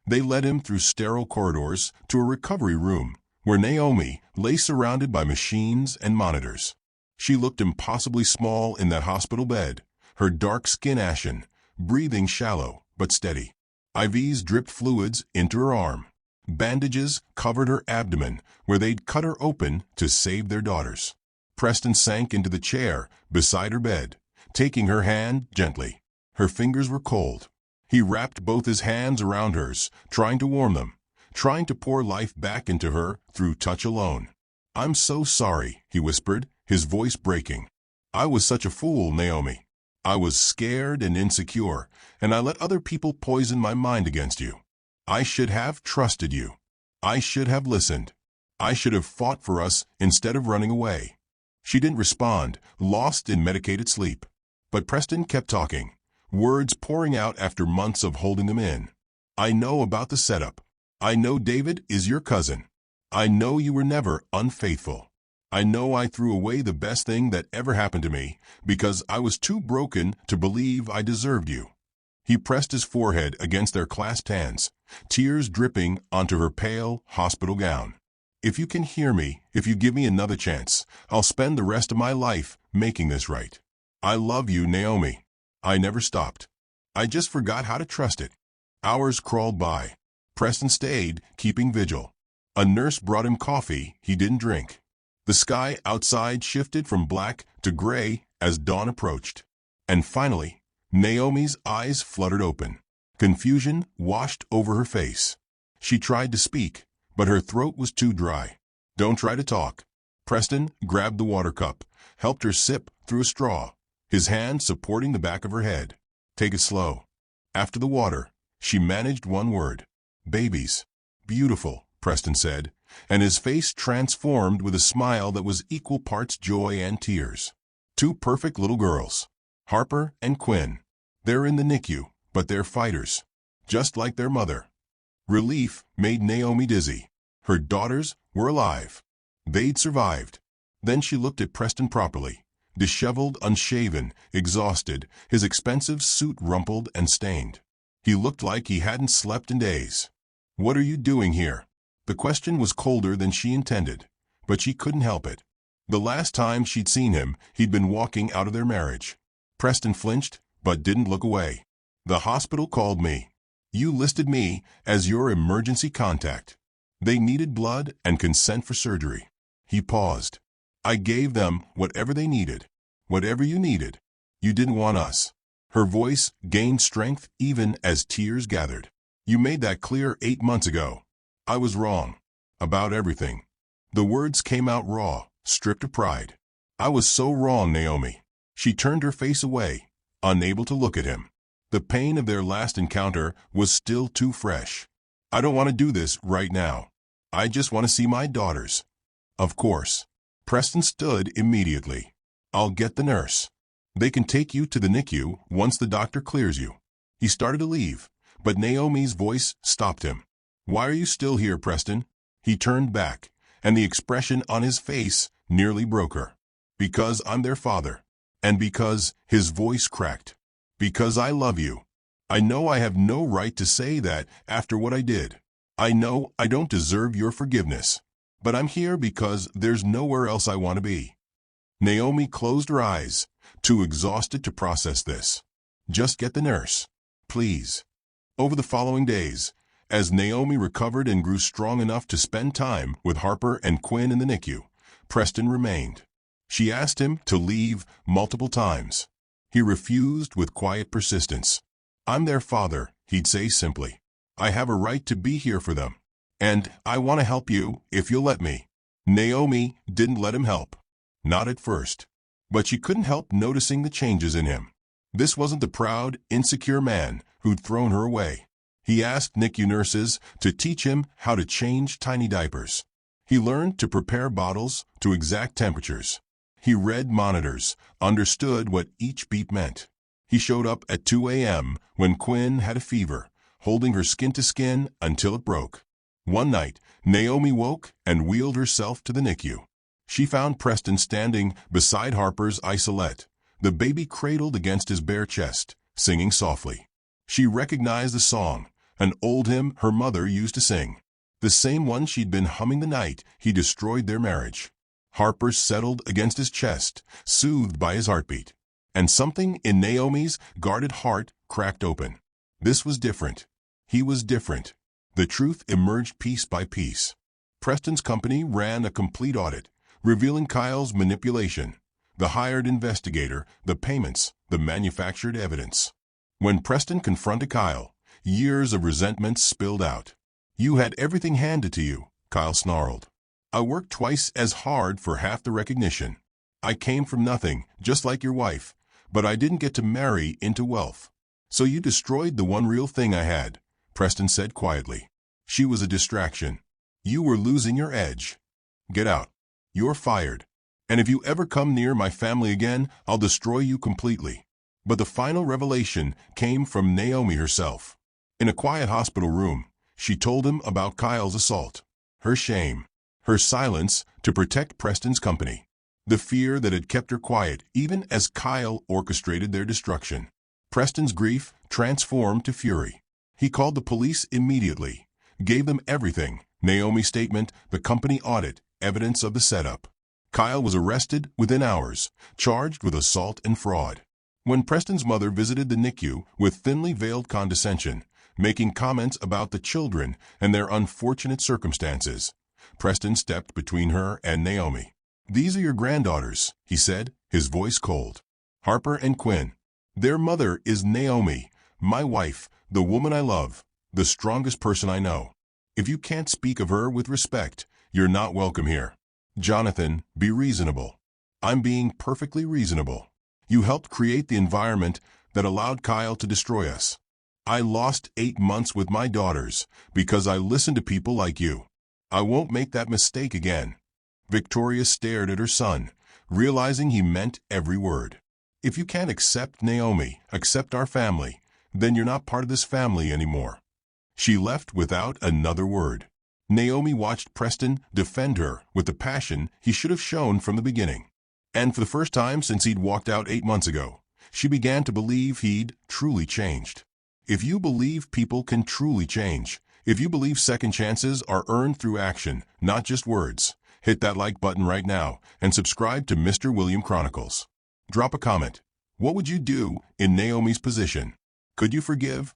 They led him through sterile corridors to a recovery room, where Naomi lay surrounded by machines and monitors. She looked impossibly small in that hospital bed, her dark skin ashen, breathing shallow but steady. IVs dripped fluids into her arm. Bandages covered her abdomen where they'd cut her open to save their daughters. Preston sank into the chair beside her bed, taking her hand gently. Her fingers were cold. He wrapped both his hands around hers, trying to warm them, trying to pour life back into her through touch alone. "I'm so sorry," he whispered, his voice breaking. "I was such a fool, Naomi. I was scared and insecure, and I let other people poison my mind against you. I should have trusted you. I should have listened. I should have fought for us instead of running away." She didn't respond, lost in medicated sleep. But Preston kept talking, words pouring out after months of holding them in. "I know about the setup. I know David is your cousin. I know you were never unfaithful. I know I threw away the best thing that ever happened to me because I was too broken to believe I deserved you." He pressed his forehead against their clasped hands, tears dripping onto her pale hospital gown. "If you can hear me, if you give me another chance, I'll spend the rest of my life making this right. I love you, Naomi. I never stopped. I just forgot how to trust it." Hours crawled by. Preston stayed, keeping vigil. A nurse brought him coffee he didn't drink. The sky outside shifted from black to gray as dawn approached. And finally, Naomi's eyes fluttered open. Confusion washed over her face. She tried to speak, but her throat was too dry. "Don't try to talk." Preston grabbed the water cup, helped her sip through a straw, his hand supporting the back of her head. "Take it slow." After the water, she managed one word. "Babies." "Beautiful," Preston said, and his face transformed with a smile that was equal parts joy and tears. "Two perfect little girls. Harper and Quinn. They're in the NICU, but they're fighters. Just like their mother." Relief made Naomi dizzy. Her daughters were alive. They'd survived. Then she looked at Preston properly. Disheveled, unshaven, exhausted, his expensive suit rumpled and stained. He looked like he hadn't slept in days. "What are you doing here?" The question was colder than she intended, but she couldn't help it. The last time she'd seen him, he'd been walking out of their marriage. Preston flinched, but didn't look away. "The hospital called me. You listed me as your emergency contact. They needed blood and consent for surgery." He paused. "I gave them whatever they needed. Whatever you needed. You didn't want us." Her voice gained strength even as tears gathered. "You made that clear 8 months ago. I was wrong. About everything." The words came out raw, stripped of pride. "I was so wrong, Naomi." She turned her face away, unable to look at him. The pain of their last encounter was still too fresh. "I don't want to do this right now. I just want to see my daughters." "Of course." Preston stood immediately. "I'll get the nurse. They can take you to the NICU once the doctor clears you." He started to leave, but Naomi's voice stopped him. "Why are you still here, Preston?" He turned back, and the expression on his face nearly broke her. "Because I'm their father. And because," his voice cracked, "because I love you. I know I have no right to say that after what I did. I know I don't deserve your forgiveness. But I'm here because there's nowhere else I want to be." Naomi closed her eyes, too exhausted to process this. "Just get the nurse, please." Over the following days, as Naomi recovered and grew strong enough to spend time with Harper and Quinn in the NICU, Preston remained. She asked him to leave multiple times. He refused with quiet persistence. "I'm their father," he'd say simply. "I have a right to be here for them. And I want to help you if you'll let me." Naomi didn't let him help. Not at first. But she couldn't help noticing the changes in him. This wasn't the proud, insecure man who'd thrown her away. He asked NICU nurses to teach him how to change tiny diapers. He learned to prepare bottles to exact temperatures. He read monitors, understood what each beep meant. He showed up at 2 a.m. when Quinn had a fever, holding her skin to skin until it broke. One night, Naomi woke and wheeled herself to the NICU. She found Preston standing beside Harper's isolette, the baby cradled against his bare chest, singing softly. She recognized the song, an old hymn her mother used to sing, the same one she'd been humming the night he destroyed their marriage. Harper settled against his chest, soothed by his heartbeat. And something in Naomi's guarded heart cracked open. This was different. He was different. The truth emerged piece by piece. Preston's company ran a complete audit, revealing Kyle's manipulation, the hired investigator, the payments, the manufactured evidence. When Preston confronted Kyle, years of resentment spilled out. "You had everything handed to you," Kyle snarled. "I worked twice as hard for half the recognition. I came from nothing, just like your wife, but I didn't get to marry into wealth. So you destroyed the one real thing I had," Preston said quietly. "She was a distraction. You were losing your edge. Get out. You're fired. And if you ever come near my family again, I'll destroy you completely." But the final revelation came from Naomi herself. In a quiet hospital room, she told him about Kyle's assault, her shame, her silence to protect Preston's company, the fear that had kept her quiet even as Kyle orchestrated their destruction. Preston's grief transformed to fury. He called the police immediately, gave them everything: Naomi's statement, the company audit, evidence of the setup. Kyle was arrested within hours, charged with assault and fraud. When Preston's mother visited the NICU with thinly veiled condescension, making comments about the children and their unfortunate circumstances, Preston stepped between her and Naomi. "These are your granddaughters," he said, his voice cold. "Harper and Quinn. Their mother is Naomi, my wife, the woman I love, the strongest person I know. If you can't speak of her with respect, you're not welcome here. Jonathan, be reasonable." "I'm being perfectly reasonable. You helped create the environment that allowed Kyle to destroy us. I lost 8 months with my daughters because I listened to people like you. I won't make that mistake again." Victoria stared at her son, realizing he meant every word. "If you can't accept Naomi, accept our family, then you're not part of this family anymore." She left without another word. Naomi watched Preston defend her with the passion he should have shown from the beginning. And for the first time since he'd walked out 8 months ago, she began to believe he'd truly changed. If you believe people can truly change, if you believe second chances are earned through action, not just words, hit that like button right now and subscribe to Mr. William Chronicles. Drop a comment. What would you do in Naomi's position? Could you forgive?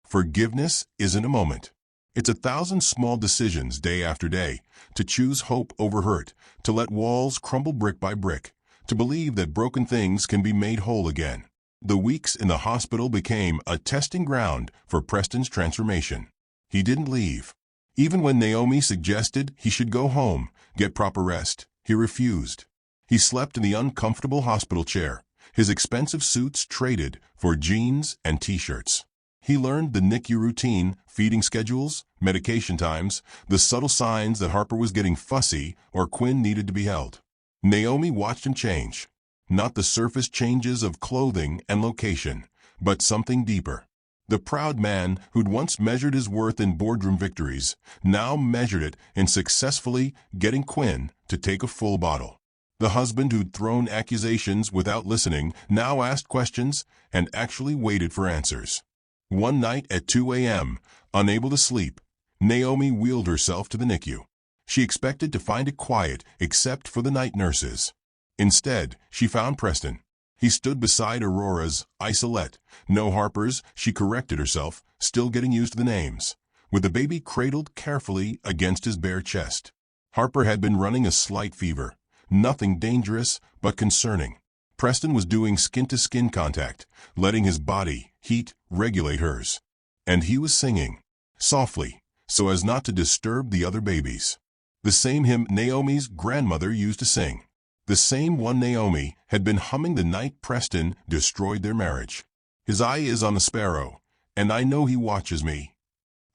Forgiveness isn't a moment. It's 1,000 small decisions day after day, to choose hope over hurt, to let walls crumble brick by brick, to believe that broken things can be made whole again. The weeks in the hospital became a testing ground for Preston's transformation. He didn't leave. Even when Naomi suggested he should go home, get proper rest, he refused. He slept in the uncomfortable hospital chair, his expensive suits traded for jeans and t-shirts. He learned the NICU routine, feeding schedules, medication times, the subtle signs that Harper was getting fussy or Quinn needed to be held. Naomi watched him change. Not the surface changes of clothing and location, but something deeper. The proud man who'd once measured his worth in boardroom victories now measured it in successfully getting Quinn to take a full bottle. The husband who'd thrown accusations without listening now asked questions and actually waited for answers. One night at 2 a.m., unable to sleep, Naomi wheeled herself to the NICU. She expected to find it quiet except for the night nurses. Instead, she found Preston. He stood beside Aurora's isolette. No Harper's, she corrected herself, still getting used to the names, with the baby cradled carefully against his bare chest. Harper had been running a slight fever. Nothing dangerous, but concerning. Preston was doing skin-to-skin contact, letting his body heat regulate hers. And he was singing, softly, so as not to disturb the other babies. The same hymn Naomi's grandmother used to sing. The same one Naomi had been humming the night Preston destroyed their marriage. His eye is on the sparrow, and I know he watches me.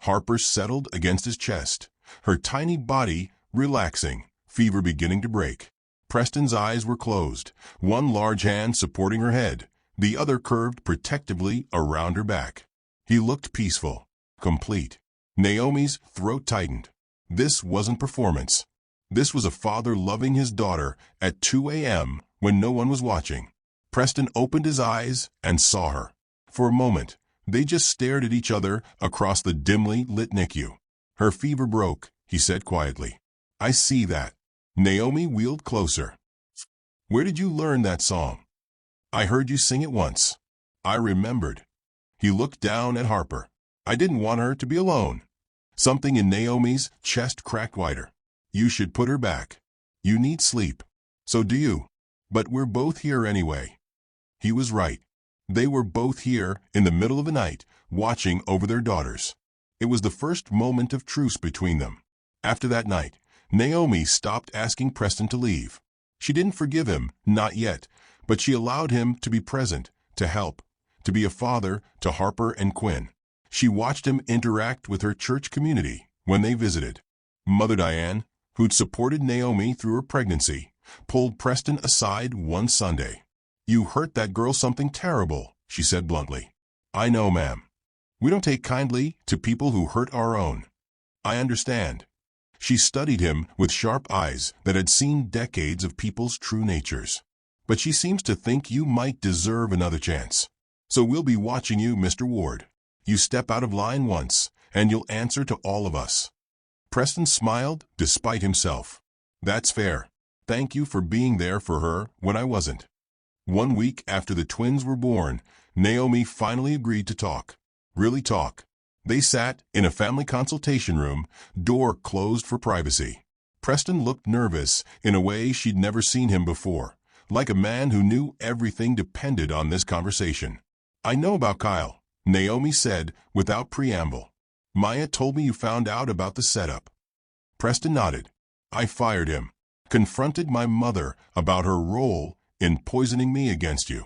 Harper settled against his chest, her tiny body relaxing, fever beginning to break. Preston's eyes were closed, one large hand supporting her head, the other curved protectively around her back. He looked peaceful, complete. Naomi's throat tightened. This wasn't performance. This was a father loving his daughter at 2 a.m. when no one was watching. Preston opened his eyes and saw her. For a moment, they just stared at each other across the dimly lit NICU. Her fever broke, he said quietly. I see that. Naomi wheeled closer. Where did you learn that song? I heard you sing it once. I remembered. He looked down at Harper. I didn't want her to be alone. Something in Naomi's chest cracked wider. You should put her back. You need sleep. So do you. But we're both here anyway. He was right. They were both here in the middle of the night, watching over their daughters. It was the first moment of truce between them. After that night, Naomi stopped asking Preston to leave. She didn't forgive him, not yet, but she allowed him to be present, to help, to be a father to Harper and Quinn. She watched him interact with her church community when they visited. Mother Diane, who'd supported Naomi through her pregnancy, pulled Preston aside one Sunday. You hurt that girl something terrible, she said bluntly. I know, ma'am. We don't take kindly to people who hurt our own. I understand. She studied him with sharp eyes that had seen decades of people's true natures. But she seems to think you might deserve another chance. So we'll be watching you, Mr. Ward. You step out of line once, and you'll answer to all of us. Preston smiled despite himself. That's fair. Thank you for being there for her when I wasn't. 1 week after the twins were born, Naomi finally agreed to talk. Really talk. They sat in a family consultation room, door closed for privacy. Preston looked nervous in a way she'd never seen him before, like a man who knew everything depended on this conversation. I know about Kyle, Naomi said without preamble. Maya told me you found out about the setup. Preston nodded. I fired him. Confronted my mother about her role in poisoning me against you.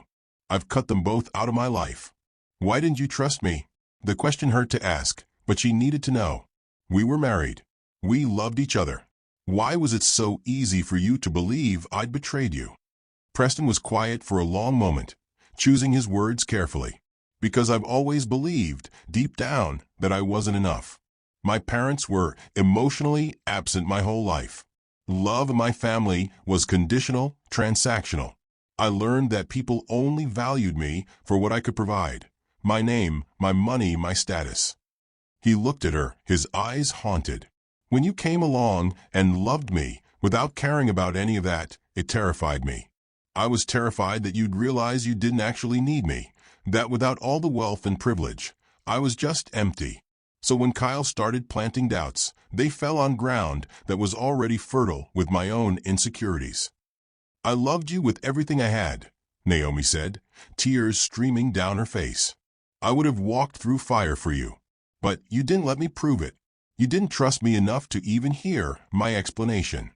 I've cut them both out of my life. Why didn't you trust me? The question hurt to ask, but she needed to know. We were married. We loved each other. Why was it so easy for you to believe I'd betrayed you? Preston was quiet for a long moment, choosing his words carefully. Because I've always believed, deep down, that I wasn't enough. My parents were emotionally absent my whole life. Love in my family was conditional, transactional. I learned that people only valued me for what I could provide. My name, my money, my status. He looked at her, his eyes haunted. When you came along and loved me without caring about any of that, it terrified me. I was terrified that you'd realize you didn't actually need me, that without all the wealth and privilege, I was just empty. So when Kyle started planting doubts, they fell on ground that was already fertile with my own insecurities. I loved you with everything I had, Naomi said, tears streaming down her face. I would have walked through fire for you. But you didn't let me prove it. You didn't trust me enough to even hear my explanation.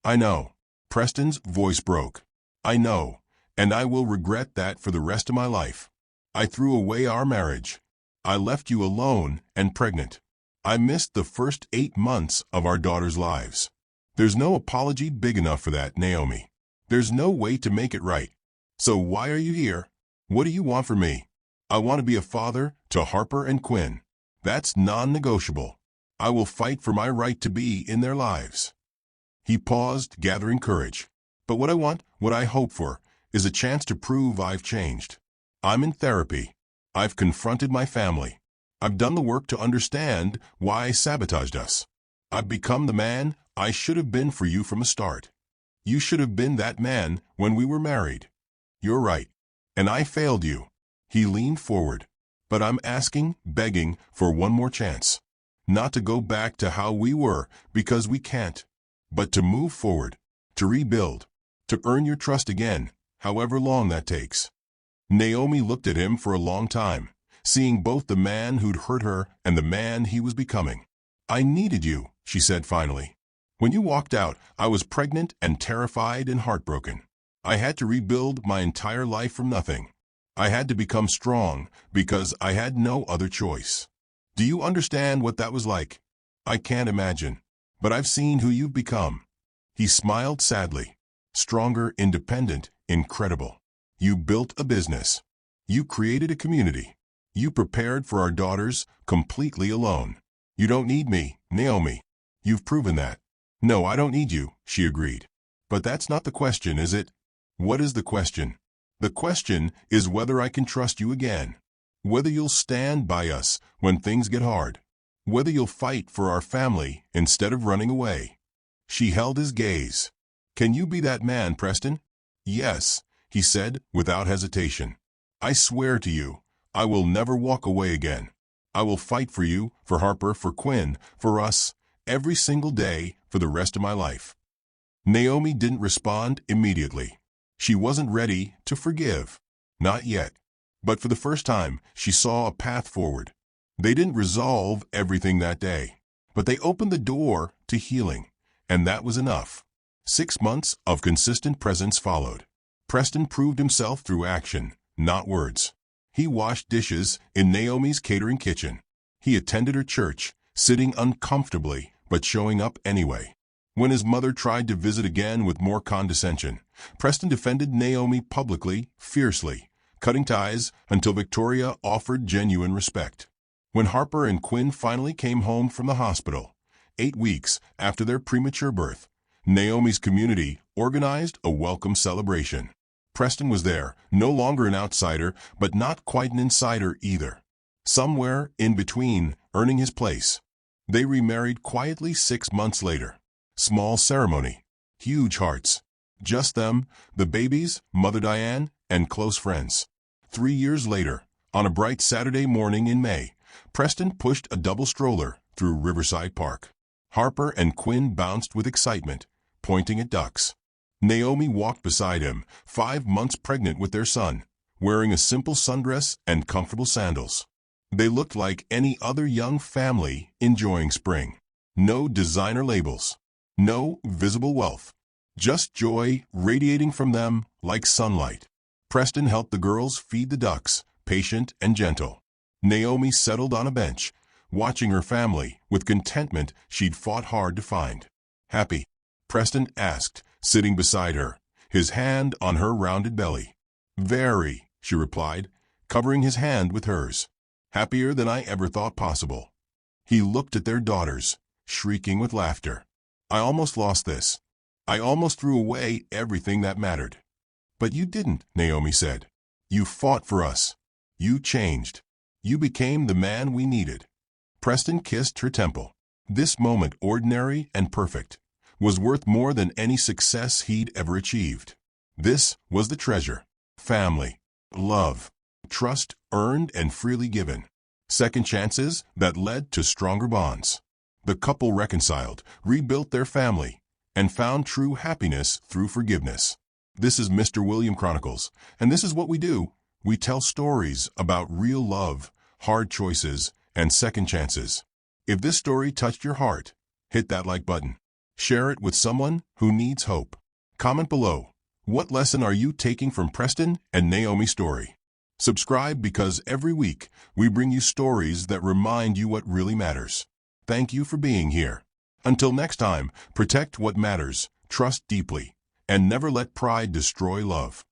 I know. Preston's voice broke. I know, and I will regret that for the rest of my life. I threw away our marriage. I left you alone and pregnant. I missed the first 8 months of our daughter's lives. There's no apology big enough for that, Naomi. There's no way to make it right. So why are you here? What do you want from me? I want to be a father, to Harper and Quinn. That's non-negotiable. I will fight for my right to be in their lives." He paused, gathering courage. "But what I want, what I hope for, is a chance to prove I've changed. I'm in therapy. I've confronted my family. I've done the work to understand why I sabotaged us. I've become the man I should have been for you from the start. You should have been that man when we were married. You're right. And I failed you." He leaned forward. "But I'm asking, begging for one more chance. Not to go back to how we were, because we can't. But to move forward, to rebuild, to earn your trust again, however long that takes." Naomi looked at him for a long time, seeing both the man who'd hurt her and the man he was becoming. "I needed you," she said finally. "When you walked out, I was pregnant and terrified and heartbroken. I had to rebuild my entire life from nothing. I had to become strong because I had no other choice. Do you understand what that was like? I can't imagine. But I've seen who you've become." He smiled sadly. "Stronger, independent, incredible. You built a business. You created a community. You prepared for our daughters completely alone. You don't need me, Naomi. You've proven that." "No, I don't need you," she agreed. "But that's not the question, is it?" "What is the question?" "The question is whether I can trust you again. Whether you'll stand by us when things get hard. Whether you'll fight for our family instead of running away." She held his gaze. "Can you be that man, Preston?" "Yes," he said without hesitation. "I swear to you, I will never walk away again. I will fight for you, for Harper, for Quinn, for us, every single day for the rest of my life." Naomi didn't respond immediately. She wasn't ready to forgive. Not yet. But for the first time, she saw a path forward. They didn't resolve everything that day, but they opened the door to healing, and that was enough. 6 months of consistent presence followed. Preston proved himself through action, not words. He washed dishes in Naomi's catering kitchen. He attended her church, sitting uncomfortably but showing up anyway. When his mother tried to visit again with more condescension, Preston defended Naomi publicly, fiercely, cutting ties until Victoria offered genuine respect. When Harper and Quinn finally came home from the hospital, 8 weeks after their premature birth, Naomi's community organized a welcome celebration. Preston was there, no longer an outsider, but not quite an insider either. Somewhere in between, earning his place. They remarried quietly 6 months later. Small ceremony. Huge hearts. Just them, the babies, Mother Diane, and close friends. 3 years later, on a bright Saturday morning in May, Preston pushed a double stroller through Riverside Park. Harper and Quinn bounced with excitement, pointing at ducks. Naomi walked beside him, 5 months pregnant with their son, wearing a simple sundress and comfortable sandals. They looked like any other young family enjoying spring. No designer labels. No visible wealth. Just joy radiating from them like sunlight. Preston helped the girls feed the ducks, patient and gentle. Naomi settled on a bench, watching her family with contentment she'd fought hard to find. "Happy?" Preston asked, sitting beside her, his hand on her rounded belly. "Very," she replied, covering his hand with hers. "Happier than I ever thought possible." He looked at their daughters, shrieking with laughter. "I almost lost this. I almost threw away everything that mattered." "But you didn't," Naomi said. "You fought for us. You changed. You became the man we needed." Preston kissed her temple. This moment, ordinary and perfect, was worth more than any success he'd ever achieved. This was the treasure. Family. Love. Trust earned and freely given. Second chances that led to stronger bonds. The couple reconciled, rebuilt their family, and found true happiness through forgiveness. This is Mr. William Chronicles, and this is what we do. We tell stories about real love, hard choices, and second chances. If this story touched your heart, hit that like button. Share it with someone who needs hope. Comment below. What lesson are you taking from Preston and Naomi's story? Subscribe because every week we bring you stories that remind you what really matters. Thank you for being here. Until next time, protect what matters, trust deeply, and never let pride destroy love.